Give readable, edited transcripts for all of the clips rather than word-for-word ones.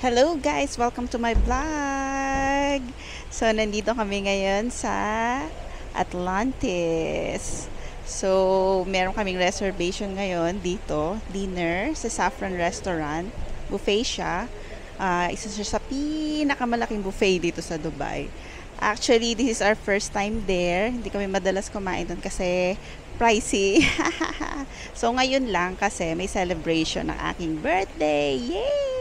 Hello guys! Welcome to my vlog! So, nandito kami ngayon sa Atlantis. So, meron kaming reservation ngayon dito, dinner sa Saffron Restaurant. Buffet siya. Isa siya sa pinakamalaking buffet dito sa Dubai. Actually, this is our first time there. Hindi kami madalas kumain doon kasi pricey. So, ngayon lang kasi may celebration ng aking birthday. Yay!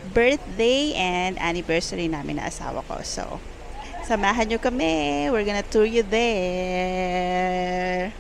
Birthday and anniversary namin na asawa ko. So, samahan nyo kami. We're gonna tour you there.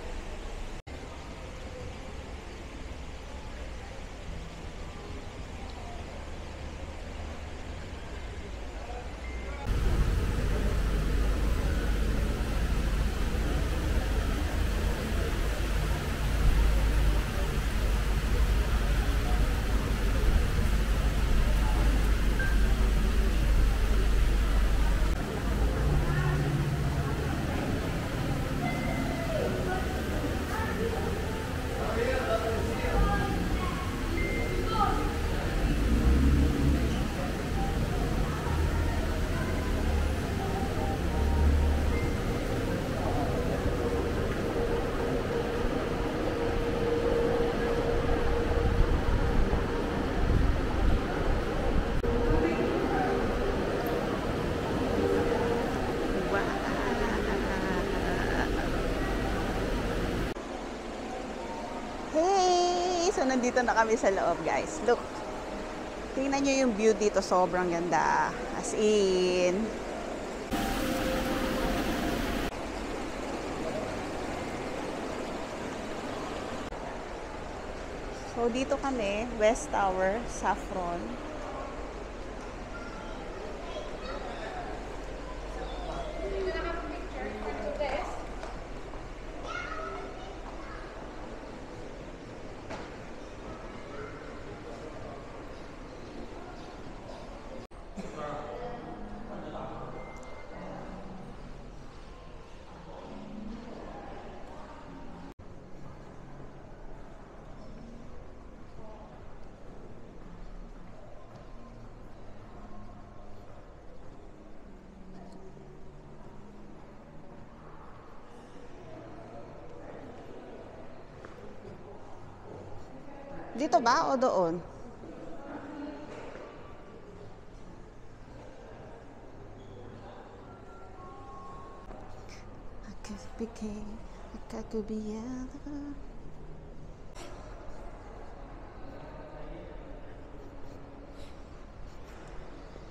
Hey! So, nandito na kami sa loob, guys. Look. Tingnan nyo yung view dito. Sobrang ganda. As in. So, dito kami. West Tower, Saffron. Dito ba o doon?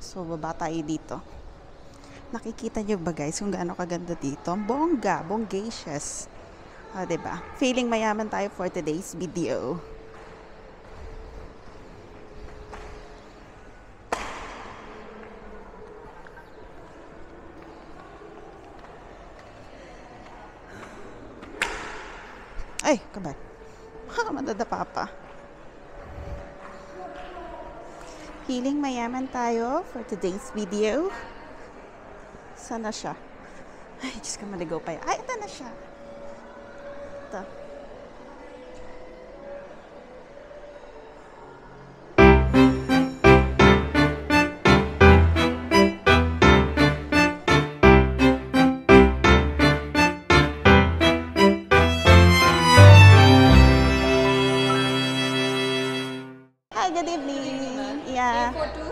So, baba tayo dito. Nakikita nyo ba guys kung gaano kaganda dito? Bongga, bonggacious. Diba? Feeling mayaman tayo for today's video. Ay, kabal. Madadapa pa. Feeling mayaman tayo for today's video. Sana siya. Ay, Diyos ka, maligaw pa yan. Ay, ito na siya. Ito. Yeah. For two?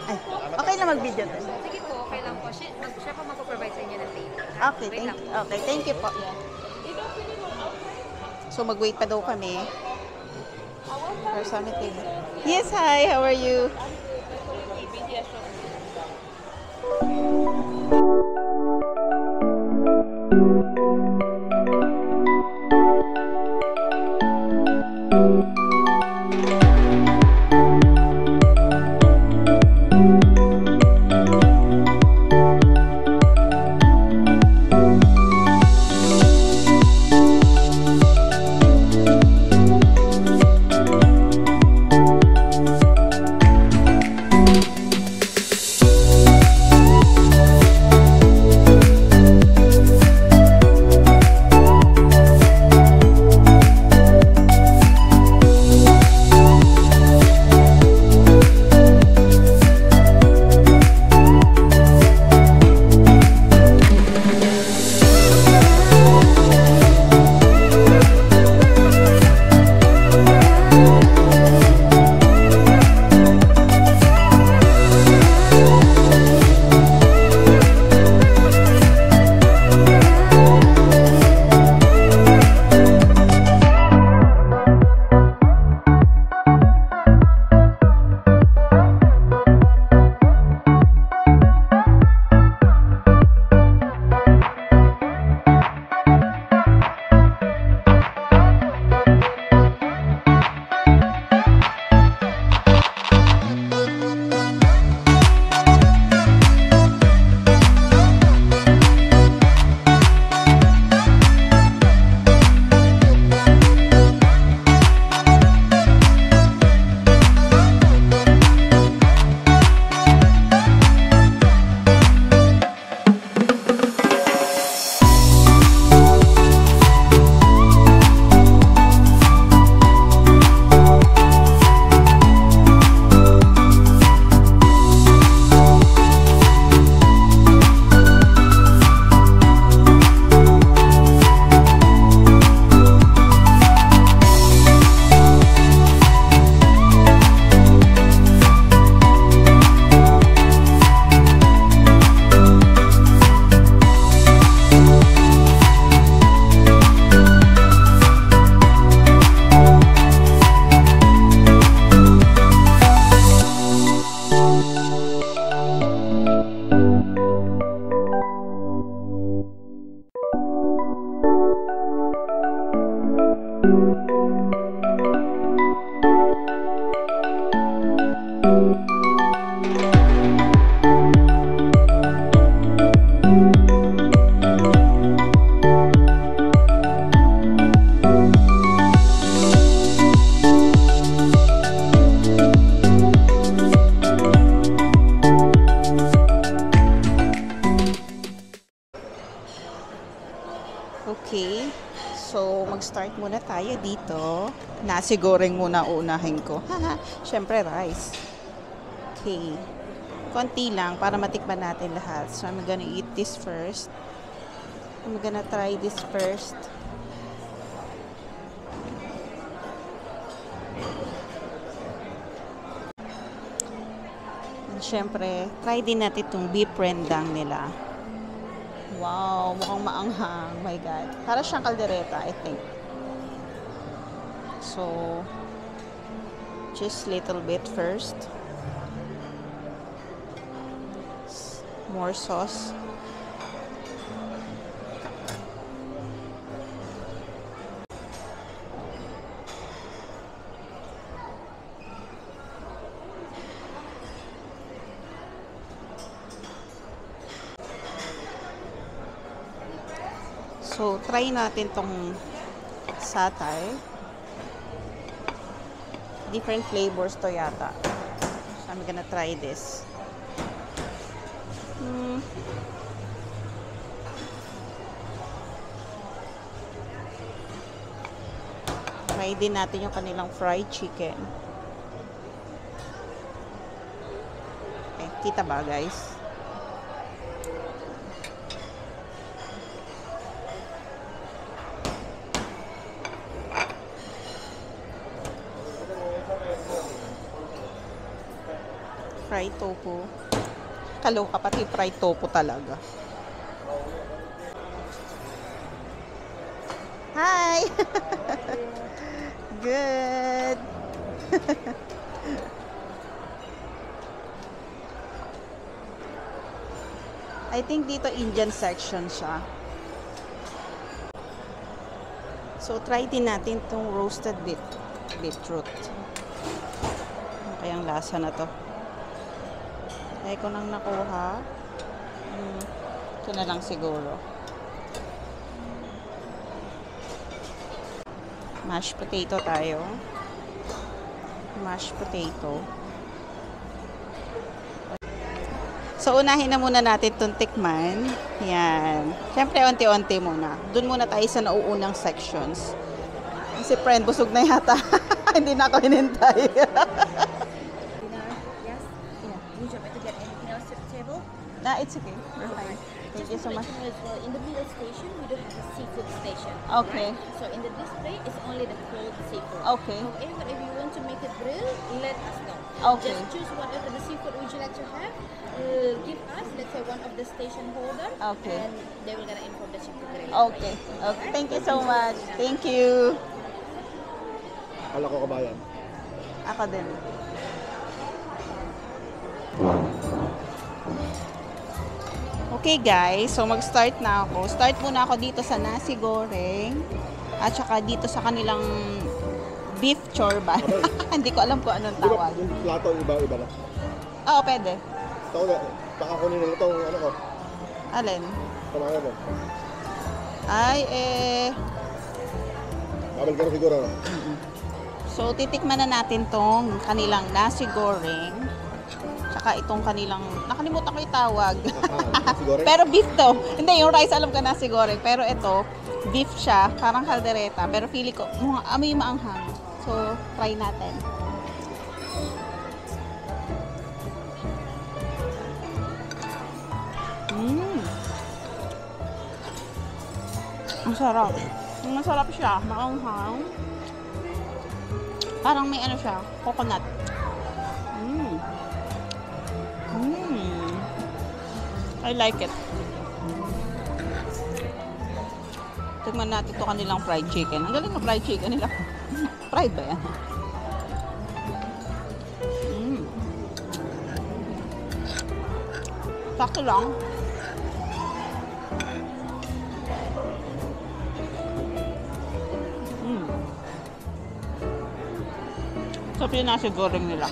Ay, okay lang mag-video to. Sige po, okay lang po. Siya po magpo-provide sa inyo ng table. Okay, thank you po. So, mag-wait pa daw kami. For something. Yes, hi, how are you? Okay. So, mag-start muna tayo dito. Nasi goreng muna unahin ko. Siyempre, rice. Okay. Konti lang para matikman natin lahat. So, I'm gonna eat this first. I'm gonna try this first. And syempre, try din natin itong beef rendang nila. Wow, mukhang maanghang. My God. Para siyang kaldereta, I think. So, just little bit first. More sauce. So, try natin tong satay. Different flavors to yata. So, I'm gonna try this. Try din natin yung kanilang fried chicken. Kita ba, guys? Fried tofu. Kaloka, pati fried tofu talaga. Hi! Good! I think dito Indian section siya. So, try din natin itong roasted beetroot. Ano kayang lasa na to? Ay ko nang nakuha. Ito na lang siguro. Mashed potato tayo. Mashed potato. So, unahin na muna natin itong tikman. Yan. Siyempre, onti-onti muna. Doon muna tayo sa nauunang sections. Si friend, busog na yata. Hindi na ako hinintay. Dinner, yes? Yeah. Would you like to get anything else to the table? Nah, it's okay. We're fine. Thank you so much. In the middle station, we do have a seafood station. Okay. Right? So in the display, it's only the cold seafood. Okay. However, if you want to make it grill, let us know. Okay. Just choose whatever the seafood would you like to have. Give us, let's say, one of the station holder. Okay. And they will gonna inform the chef to grill. Okay. Okay. Thank you so much. Thank you. Kala ko kabayan. Ako din. Okay guys, so mag-start na ako. Start muna ako dito sa nasi goreng at saka dito sa kanilang beef chorba. Hindi ko alam kung anong Di ba tawag. yung plato iba-iba na? Oo, pwede. Ito na, baka kunin nila itong ano ko. Alin? Kumain mo. Ay, Babal ka na siguro. No? so titikman na natin tong kanilang nasi goreng. Tsaka itong kanilang, nakalimutan ko yung tawag. Siguro. Pero beef to. Hindi, yung rice alam ko nasi goreng. Pero ito, beef siya, parang kaldereta. Pero feeling ko, amoy maanghang. So, try natin. Ang sarap. Masarap siya, maanghang. Parang may ano siya, coconut. I like it. Tignan natin ito kanilang fried chicken. Ang galing na fried chicken nila. Fried ba yan? Sakto lang. Sarap yung nasi goreng nila.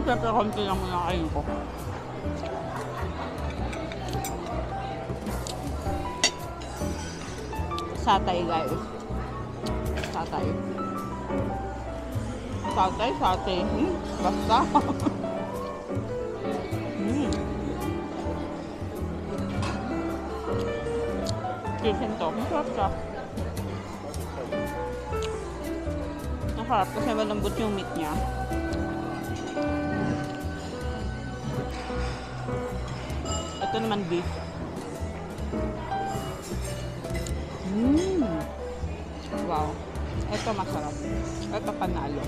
Siyempre, konti lang muna kain ko. Satay, guys. Satay. Satay. Basta. Chicken to. Masarap siya. Masarap kasi malambot yung meat niya. Ito naman beef. Wow. Ito masarap. Ito panalo.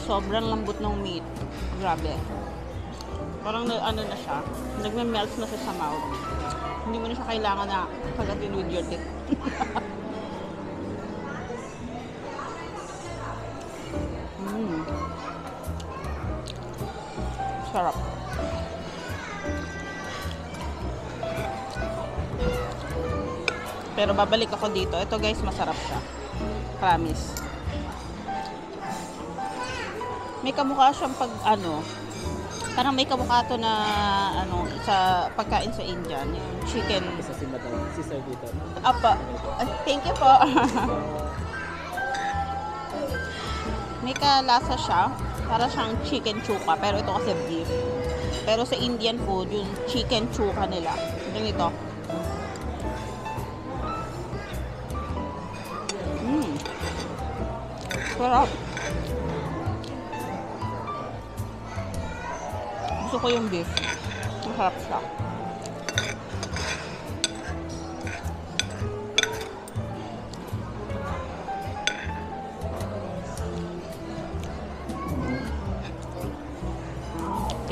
Sobrang lambot ng meat. Grabe. Parang ano na siya. Nagme-melt na siya sa mouth. Hindi mo na siya kailangan na pagatin with your teeth. Sarap. Pero babalik ako dito. Ito guys, masarap siya. Promise. May kamukha siyang pag ano, parang may kamukha to na ano, sa pagkain sa Indian, yung chicken. Sa simbahan, si Sir dito. Apa. Thank you po. May kalasa siya. Para siyang chicken chuka, pero ito kasi beef. Pero sa Indian food, yung chicken chuka nila. Ganito. Sarap. Gusto ko yung beef. Masarap siya.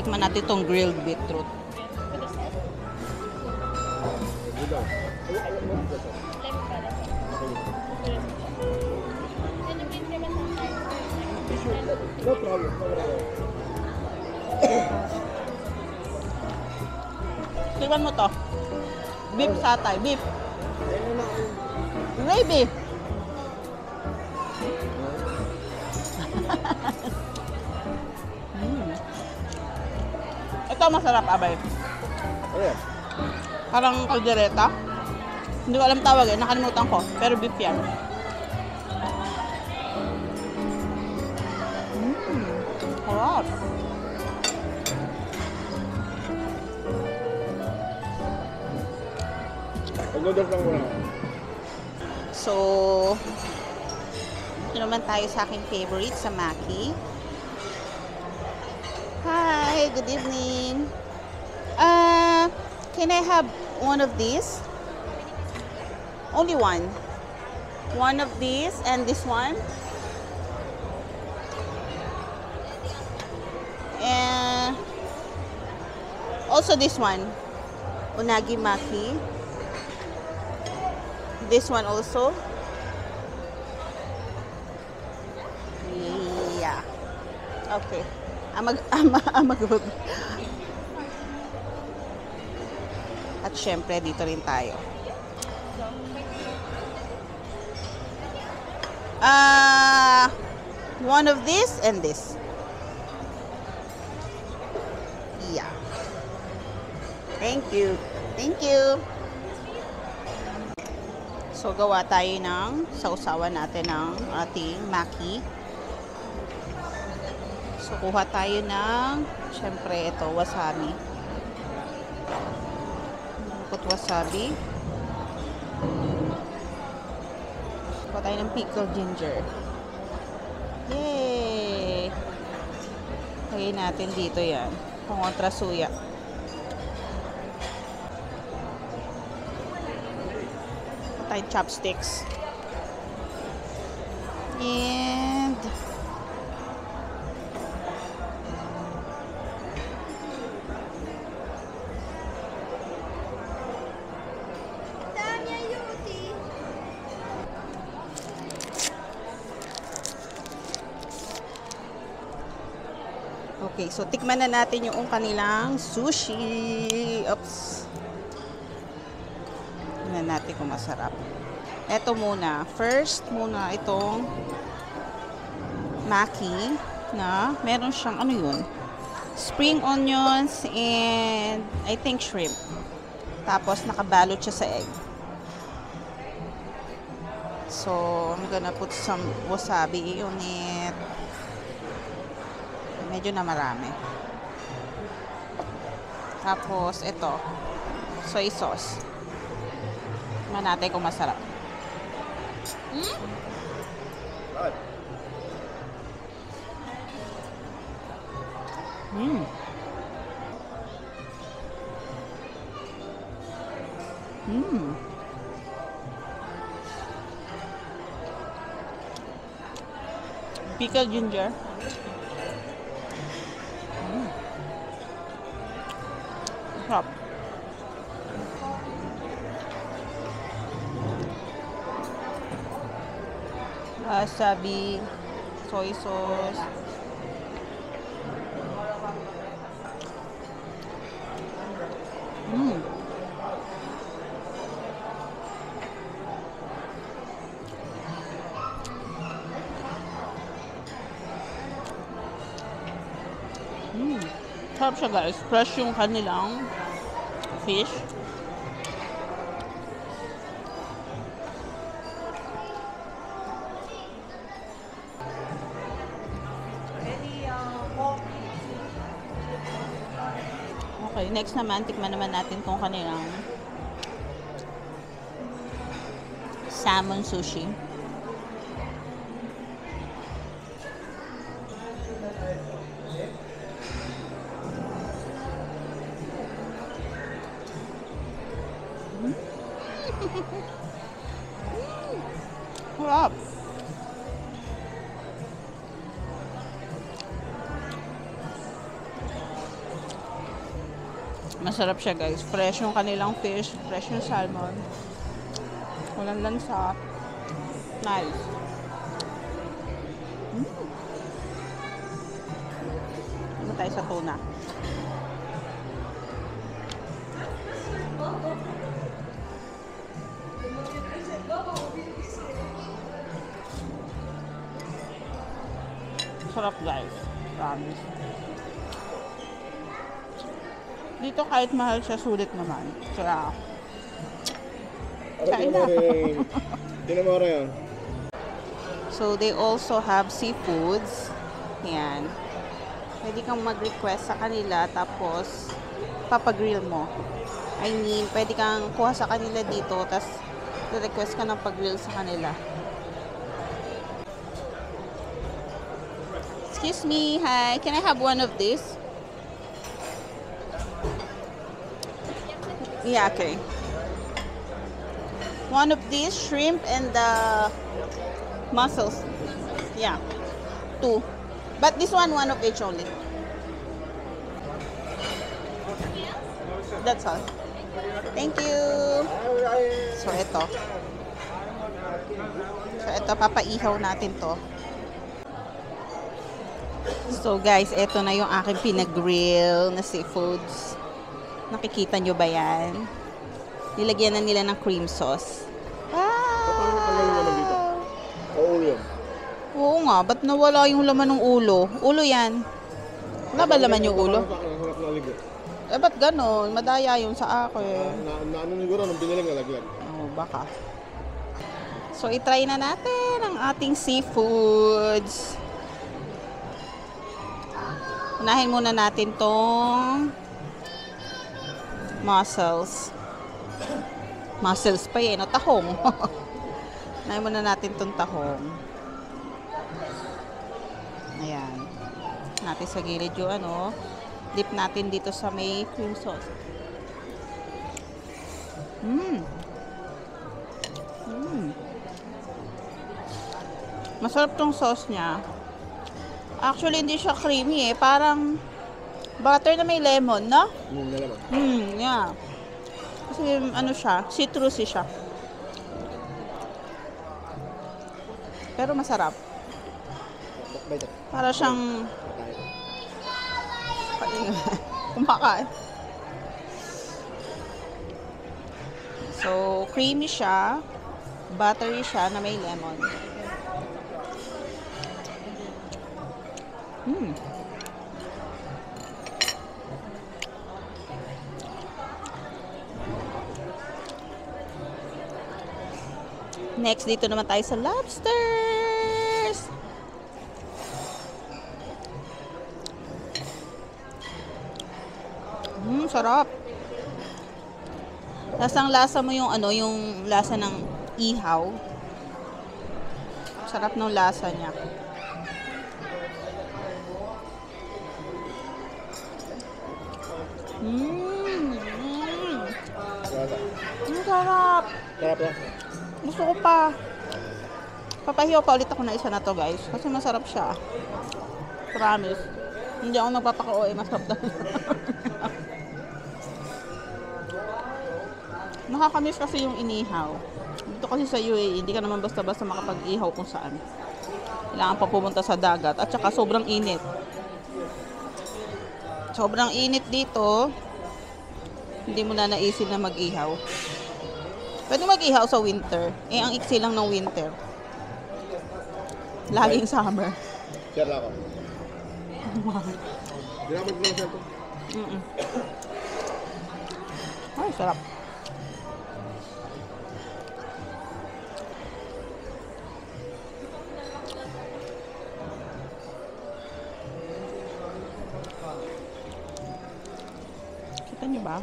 Tikman natin itong grilled beetroot. Good daw. No problem. No problem. Tikman mo to. Beef satay. Beef. Gravy. Ito masarap, abay. Ano yan? Parang kaldereta. Hindi ko alam tawag eh. Nakalimutan ko. Pero beef yan. Sarap. Pag-noodles lang muna. So, ito naman tayo sa aking favorite, sa Maki. Hi, good evening. Can I have one of these? Only one. One of these and this one. And also this one. Unagi Maki. This one also. Yeah. Okay. At syempre, dito rin tayo. One of this and this. Yeah. Thank you. Thank you. So, gawa tayo ng sausawan natin ng ating Maki. So, kuha tayo ng, syempre, ito, wasabi. Put wasabi. Kuha tayo ng pickled ginger. Yay! Lagay natin dito yan. Pangontra suya. Tayo chopsticks. And okay, so tikman na natin yung kanilang sushi. Oops. Tingnan natin kung masarap. Ito muna. First muna itong Maki na meron siyang ano yun? Spring onions and I think shrimp. Tapos nakabalot siya sa egg. So, I'm gonna put some wasabi on it. Medyo na marami. Tapos, ito. Soy sauce. Tingnan natin kung masarap. Pickled ginger. Sarap. Wasabi, soy sauce. Sarap siya guys. Fresh yung kanilang fish. Okay, next naman, tikman naman natin kung kanilang salmon sushi. Masarap siya guys. Fresh yung kanilang fish. Fresh yung salmon. Walang lansa. Nice. Ano tayo sa tuna? Sarap guys. Promise. Dito kahit mahal siya, sulit naman. Kaya, kain na. Tinamara yan. So, they also have seafoods. Yan. Pwede kang mag-request sa kanila, tapos papagrill mo. I mean, pwede kang kuha sa kanila dito, tapos request ka ng pag-grill sa kanila. Excuse me, hi. Can I have one of these? Yeah, okay. One of these shrimp and the mussels. Yeah, 2. But this one of each only. That's all. Thank you. So, ito. Papaihaw natin to. So, guys, ito na yung aking pinag-grill na seafoods. Nakikita nyo ba yan? Nilagyan na nila ng cream sauce. Wow! Ulo yan. Oo nga, ba't nawala yung laman ng ulo? Ulo yan. Wala ba laman yung ulo? Eh, ba't ganon? Madaya yun sa akin. Ano siguro nung pinilang nalaglag. Oo, baka. So, itry na natin ang ating seafoods. Unahin muna natin tong mussels. Mussels pa eh, no? Tahong. Unahin muna natin tong tahong. Ayan. Natin sa gilid yung ano. Dip natin dito sa may cream sauce. Masarap tong sauce niya. Actually, hindi siya creamy eh. Parang butter na may lemon, no? Nalaman. Yeah. Kasi ano siya, citrusy siya. Pero masarap. Para siyang kumakain. So, creamy siya. Buttery siya na may lemon. Next, dito naman tayo sa lobsters. Sarap. Lasang-lasa mo yung ano, yung lasa ng ihaw. Sarap ng lasa niya. Sarap. Sarap na. Gusto ko pa. Papahiyaw pa ulit ako na isa na to guys. Kasi masarap siya. Promise. Hindi ako nagpapaka-OA. Masarap talaga. Nakakamiss kasi yung inihaw. Dito kasi sa UAE, hindi ka naman basta-basta makapag-ihaw kung saan. Kailangan pa pumunta sa dagat. At saka sobrang init. Sobrang init dito. Hindi mo na naisip na mag-ihaw. Pwede mag-ihaw sa winter. Eh, ang iksi lang ng winter. Laging summer. Share lang ako. Ginamit mo lang siya ito. Ay, sarap. Kita niyo ba?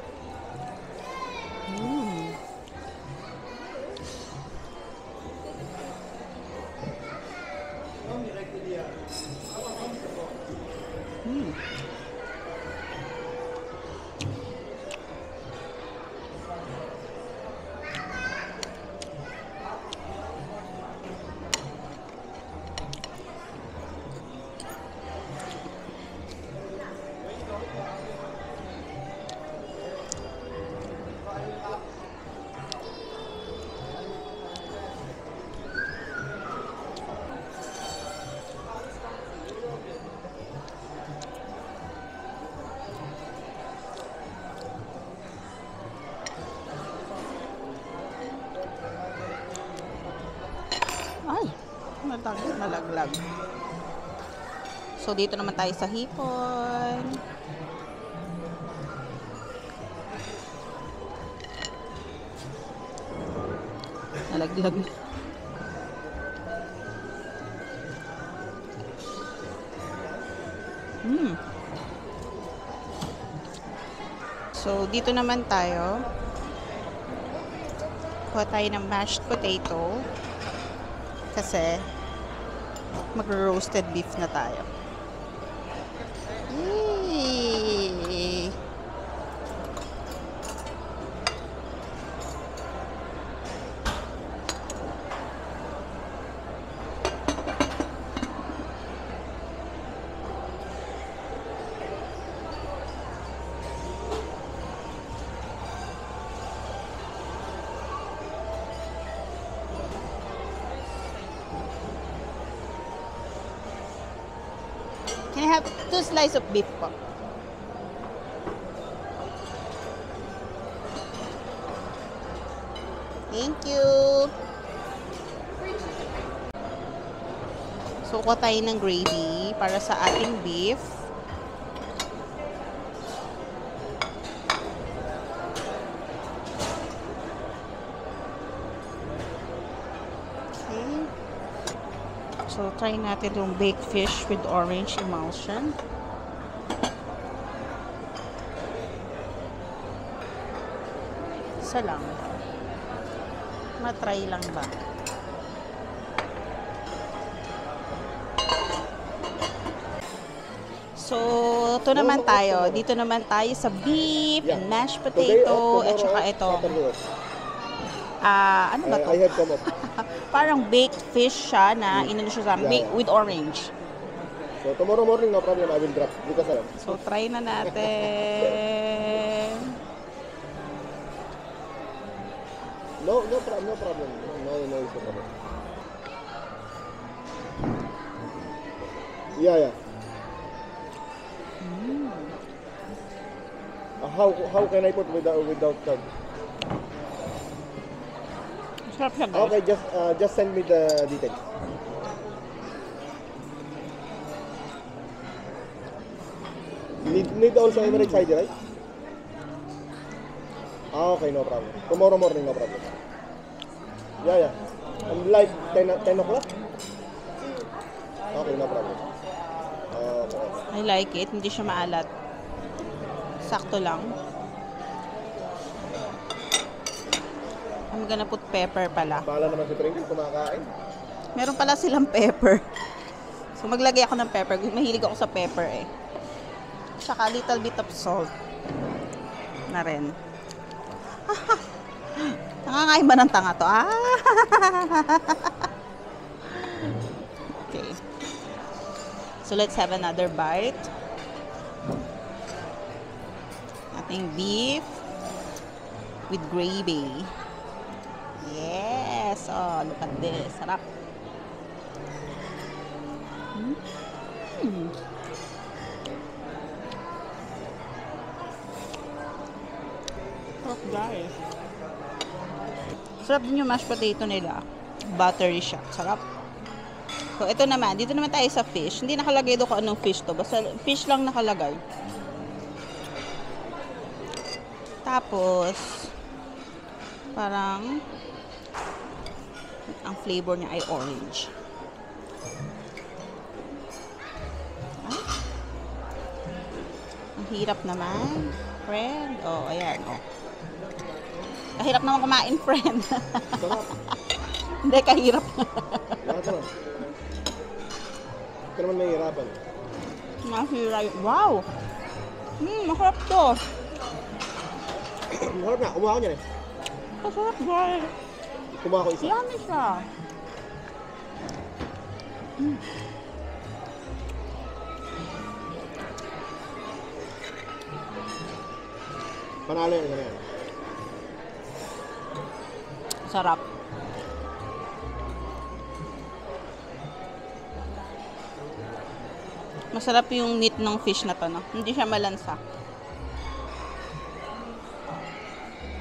Nalaglag. So, dito naman tayo sa hipon. Nalaglag. So, dito naman tayo. Kuha tayo ng mashed potato. Kasi, mag-roasted beef na tayo. Yay! Can I have 2 slices of beef po? Thank you. So, kuha tayo ng gravy para sa ating beef. Okay. So, try natin yung baked fish with orange emulsion. Isa lang. Matry lang ba? So, ito naman tayo. Dito naman tayo sa beef, Yeah. mashed Today potato, off, at saka tomorrow ito. off, Saturday off. Ano ba to? I had come up. Parang baked fish siya na inano siya sa Yeah, baked yeah. with orange. So tomorrow morning, no problem, I will drop. Because alam. So, try na natin. No problem. No issue problem. Yeah. How can I put without card? Sarap siya, guys. Okay, just send me the details. Need also Emirates ID, right? Okay, no problem. Tomorrow morning, no problem. Yeah. And like 10 o'clock? Okay, no problem. Okay. I like it. Hindi siya maalat. Sakto lang. I'm gonna put pepper pala. Bahala naman si Pringles, kumakain. Meron pala silang pepper. So, maglagay ako ng pepper. Mahilig ako sa pepper eh. Tsaka little bit of salt. Na rin. Nangangain ba ng tanga to? Okay. So, let's have another bite. Ating beef with gravy. Yes! Oh, look at this. Sarap. Sarap, guys. Sarap din yung mashed potato nila. Buttery siya. Sarap. So, ito naman. Dito naman tayo sa fish. Hindi nakalagay doon kung anong fish to. Basta fish lang nakalagay. Tapos, parang ang flavor niya ay orange. Ang hirap naman, friend. Oh, ayan, oh. Kahirap naman kumain, friend. Sarap. Hindi, kahirap. Lahat naman. Ito naman nahihirapan. Mahirap. Wow! Masarap to. Harap na, kumuha ko niyan eh. Masarap, guys. Kumuha ko isa. Yummy siya. Panalo yan, ganyan. Sarap. Masarap yung meat ng fish na to, no? Hindi siya malansa.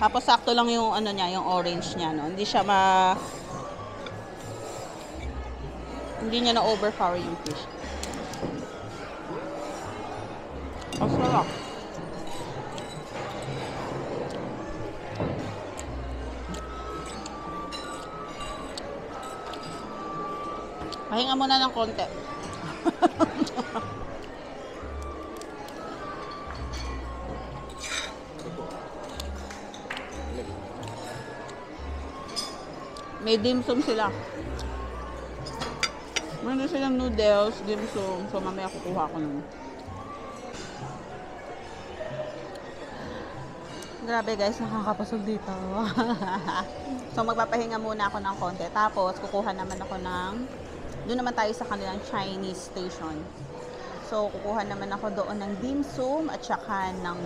Tapos sakto lang yung ano niya, yung orange niya, no? Hindi siya Hindi niya na-overpower yung fish. Ang sarap. Pahinga muna ng konti. May dim sum sila. Meron silang noodles, dim sum. So, mamaya kukuha ko nun. Grabe guys, nakakapasog dito. So, magpapahinga muna ako ng konti. Tapos, kukuha naman ako ng... Doon naman tayo sa kanilang Chinese station. So, kukuha naman ako doon ng dim sum at saka ng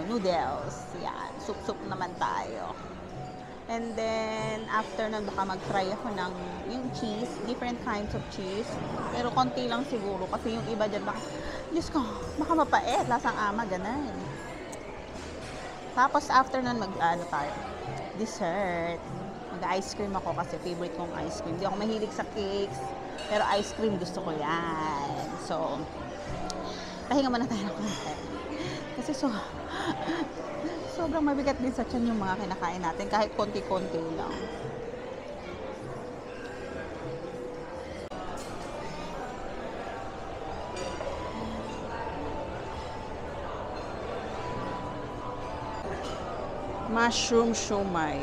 noodles. Yan, soup-soup naman tayo. And then, after nun, baka mag-try ako ng yung cheese, different kinds of cheese. Pero konti lang siguro kasi yung iba dyan, baka, Diyos ko, baka mapait, lasang ama, ganun. Tapos, after nun, tayo, dessert. Mag-ice cream ako kasi favorite kong ice cream. Hindi ako mahilig sa cakes, pero ice cream gusto ko yan. So, pahinga muna tayo ng konti. Kasi sobrang mabigat din sa tiyan yung mga kinakain natin kahit konti-konti lang. Mushroom siomai.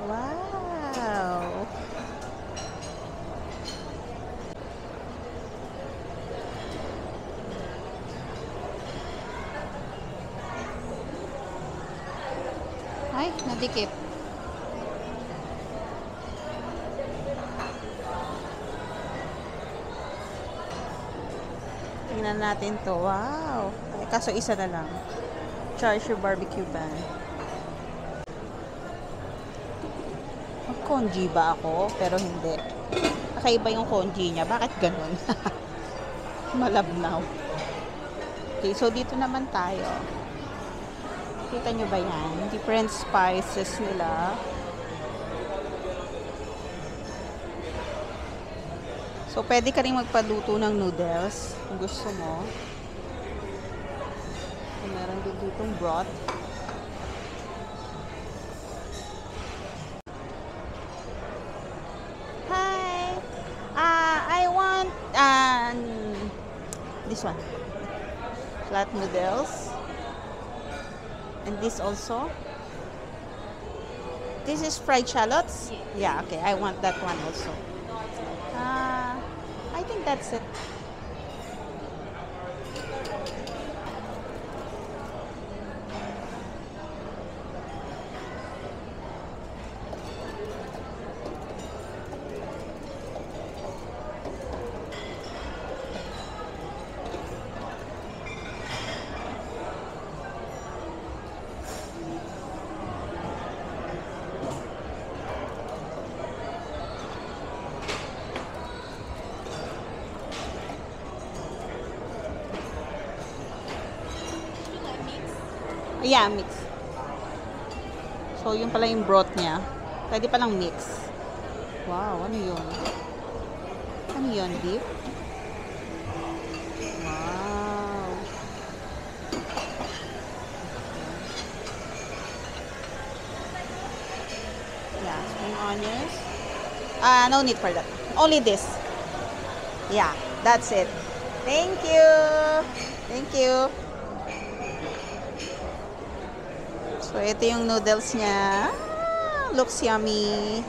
Wow! Ay, nadikit. Tingnan natin to. Wow! Ay, kaso isa na lang. Char-siu barbecue bun. Mag-congee ba ako? Pero hindi. Kakaiba yung congee niya. Bakit ganun? Malabnaw. Okay, so dito naman tayo. Kita nyo ba yan? Different spices nila. So, pwede ka rin magpaluto ng noodles kung gusto mo. So, meron din ditong broth. Hi! I want this one. Flat noodles. And this also. This is fried shallots? Yeah, okay. I want that one also. I think that's it. Yeah, mix. So, yun pala yung broth niya. Pwede palang mix. Wow, ano yun? Ano yun, beef? Wow. Yeah, spring onions. No need for that. Only this. Yeah, that's it. Thank you. Thank you. So, ito yung noodles niya. Looks yummy.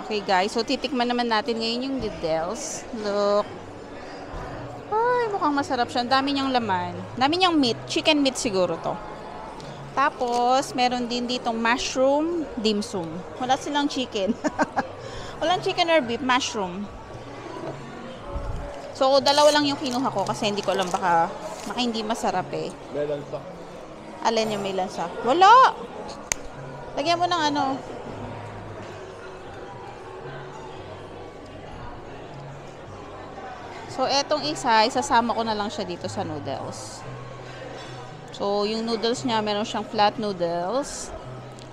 Okay, guys. So, titikman naman natin ngayon yung noodles. Look. Ay, mukhang masarap siya. Ang dami niyang laman. Dami niyang meat. Chicken meat siguro to. Tapos, meron din ditong mushroom dim sum. Wala silang chicken. Walang chicken or beef. Mushroom. So, dalawa lang yung kinuha ko kasi hindi ko alam baka hindi masarap eh. Meron pa. Alin yung may lansa? Wala! Lagyan mo ng ano. So, etong isa, isasama ko na lang siya dito sa noodles. So, yung noodles niya, meron siyang flat noodles.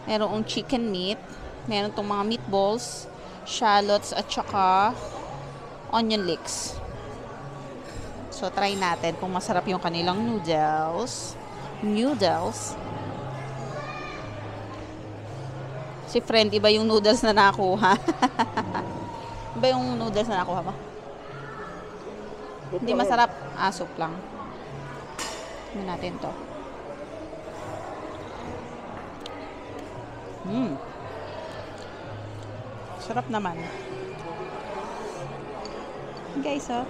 Merong chicken meat. Meron tong mga meatballs, shallots, at saka onion leeks. So, try natin kung masarap yung kanilang noodles. Si friend, iba yung noodles na nakuha. Iba yung noodles na nakuha mo? Hindi masarap. Soup lang. Tingnan natin to. Sarap naman. Guys, oh.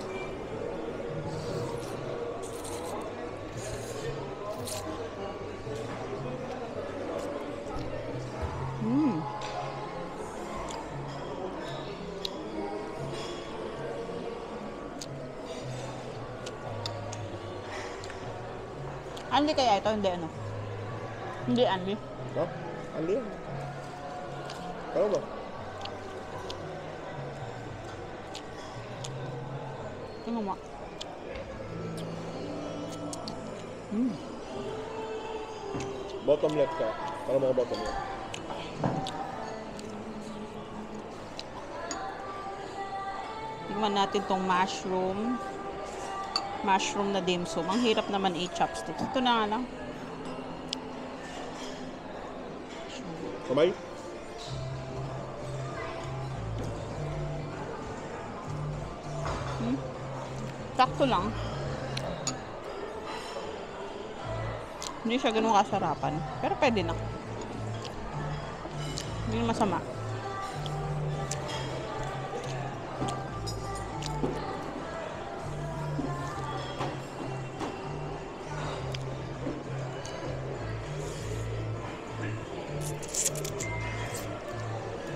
Anli kaya ito? Hindi ano? Hindi anli. Ha? Anli yan. Kaya ba? Tingnan mo. Bottom left ka. Para mo bottom left. Tingnan natin tong mushroom. Mushroom na dim sum. Ang hirap naman i-chopsticks. Ito na nga lang. Kamay? Sakto lang. Hindi siya ganun kasarapan. Pero pwede na. Hindi na masama.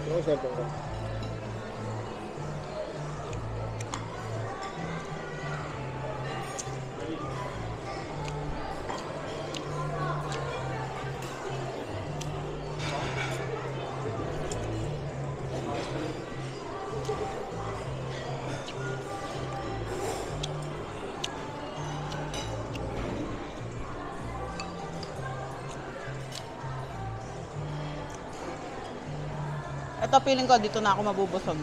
Ano yung cellphone ka? Ito, feeling ko, dito na ako mabubusog.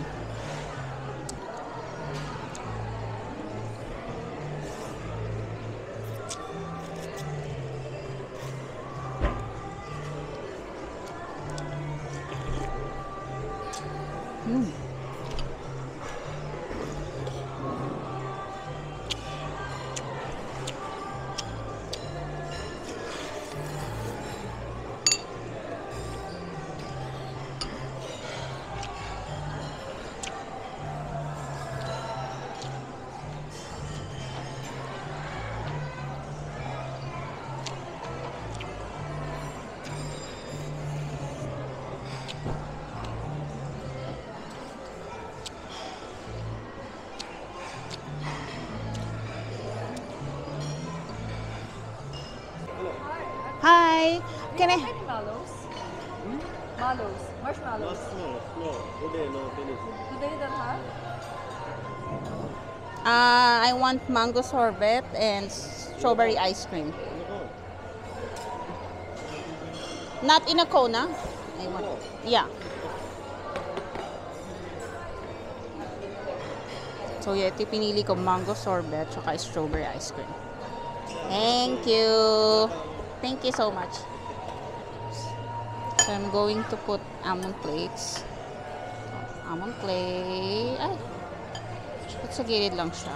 Hi! Can I... Mallows. Mallows. Marshmallows. No. Today, no, finish. Today don't have? I want mango sorbet and strawberry ice cream. Not in a cone, ah? I want... Yeah. So, yeah, ito pinili ko mango sorbet tsaka strawberry ice cream. Thank you! Thank you so much. So, I'm going to put almond flakes. Almond flake. Ay! At sa gilid lang siya.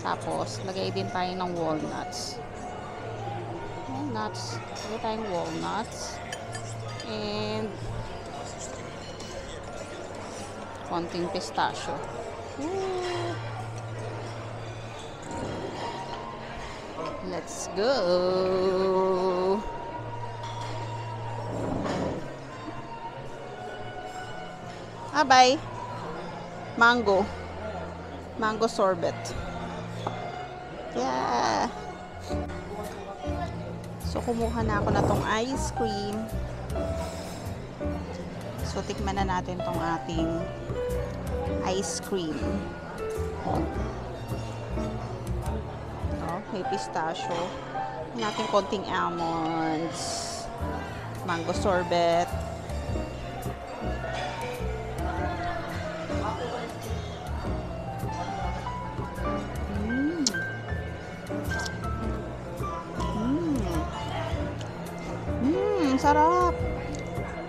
Tapos, lagay din tayo ng walnuts. Walnuts. Lagay tayong walnuts. And konting pistachio. Woo! Let's go! Bye! Mango. Mango sorbet. Yeah! So, kumuha na ako na tong ice cream. So, tikman na natin tong ating ice cream. May pistachio. Natin konting almonds. Mango sorbet. sarap.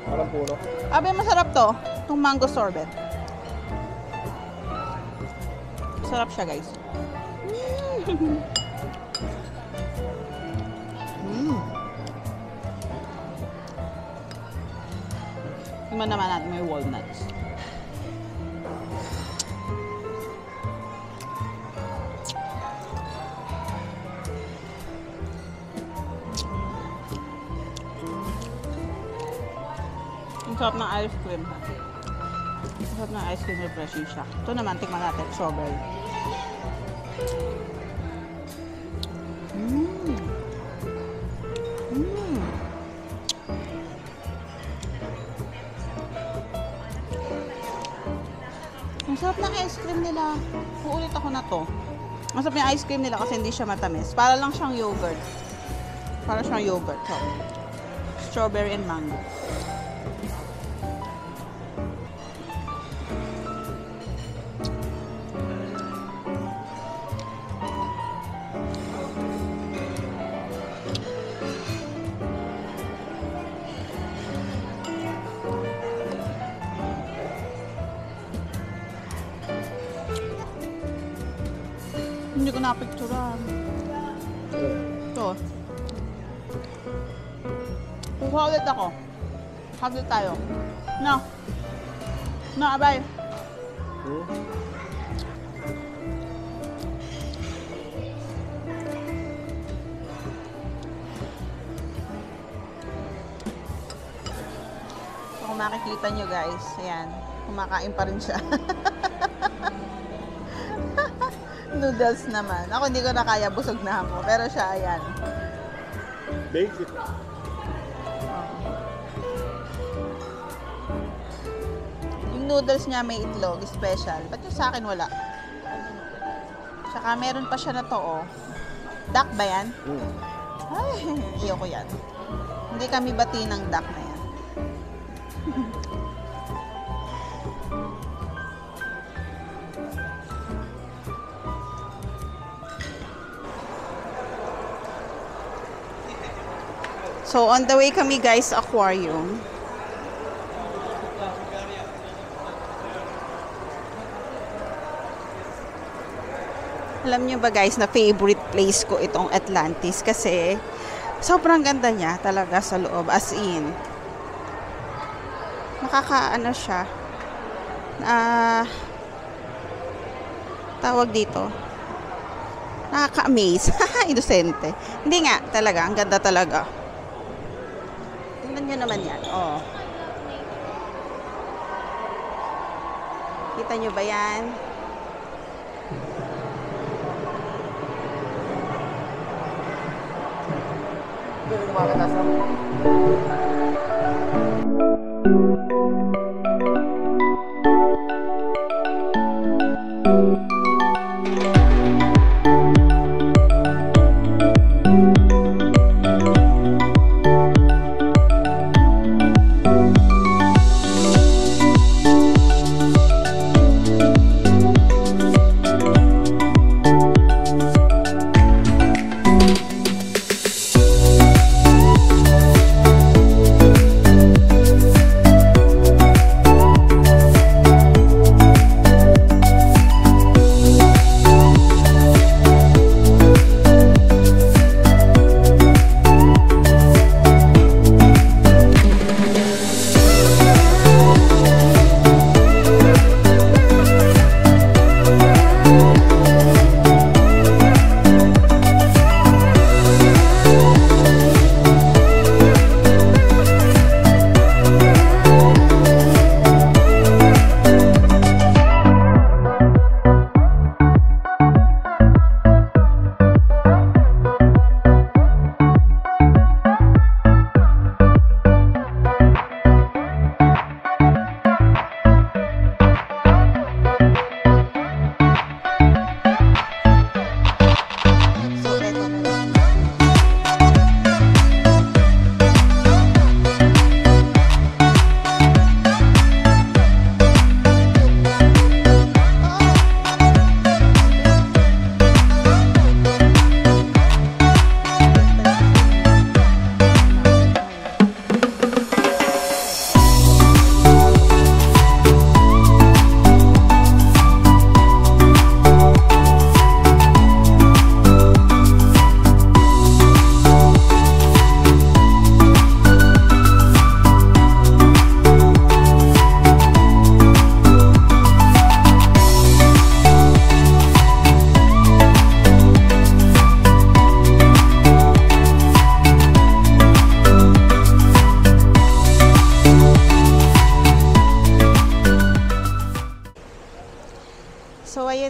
Parang puno. Abe, masarap to. Itong mango sorbet. Sarap siya, guys. Tingnan naman natin may walnuts. Ang sarap ng ice cream. Ang sarap ng ice cream, refreshing siya. Ito naman, tikman natin, strawberry. Ang sarap ng ice cream nila. Uulit ako na to. Ang sarap yung ice cream nila kasi hindi siya matamis. Para lang siyang yogurt. Para siyang yogurt. So, strawberry and mango. Hindi ko napicturean. Ito. Kuha ulit ako. Haglit tayo. No. No, abay. So, kung makikita nyo guys, ayan, kumakain pa rin siya. Noodles naman. Ako hindi ko na kaya, busog na ako. Pero siya, ayan. Basic. Yung noodles niya may itlog, special. Ba't yung sa akin wala? Tsaka meron pa siya na to, oh. Duck ba yan? Ay, ayoko yan. Hindi kami bati ng duck na yan. So, on the way kami guys, aquarium. Alam niyo ba guys, na favorite place ko itong Atlantis kasi sobrang ganda niya talaga sa loob. As in, nakakaano siya, tawag dito, nakaka-amaze. Inosente. Hindi nga, talaga, ang ganda talaga. Tingnan nyo naman yan. Oh. Kita nyo ba yan?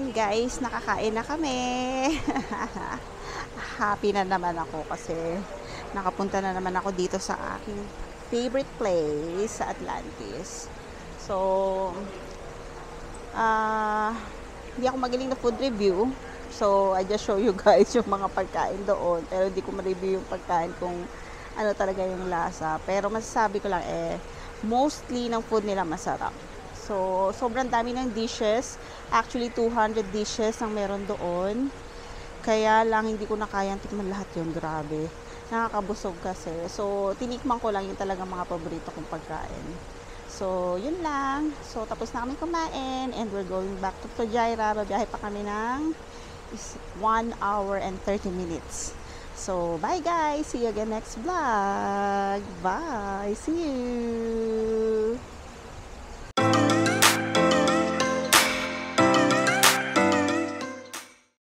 ayan guys, nakakain na kami. Happy na naman ako kasi nakapunta na naman ako dito sa aking favorite place sa Atlantis. So, hindi ako magaling na food review. So, I just show you guys yung mga pagkain doon. Pero hindi ko ma-review yung pagkain kung ano talaga yung lasa. Pero masasabi ko lang mostly ng food nila masarap. So, sobrang dami ng dishes. Actually, 200 dishes ang meron doon. Kaya lang, hindi ko na kayang tikman lahat yun. Grabe. Nakakabusog kasi. So, tinikman ko lang yung talagang mga paborito kong pagkain. So, yun lang. So, tapos na kami kumain. And we're going back to Fujairah. Babiyahe pa kami ng 1 hour and 30 minutes. So, bye guys. See you again next vlog. Bye. See you.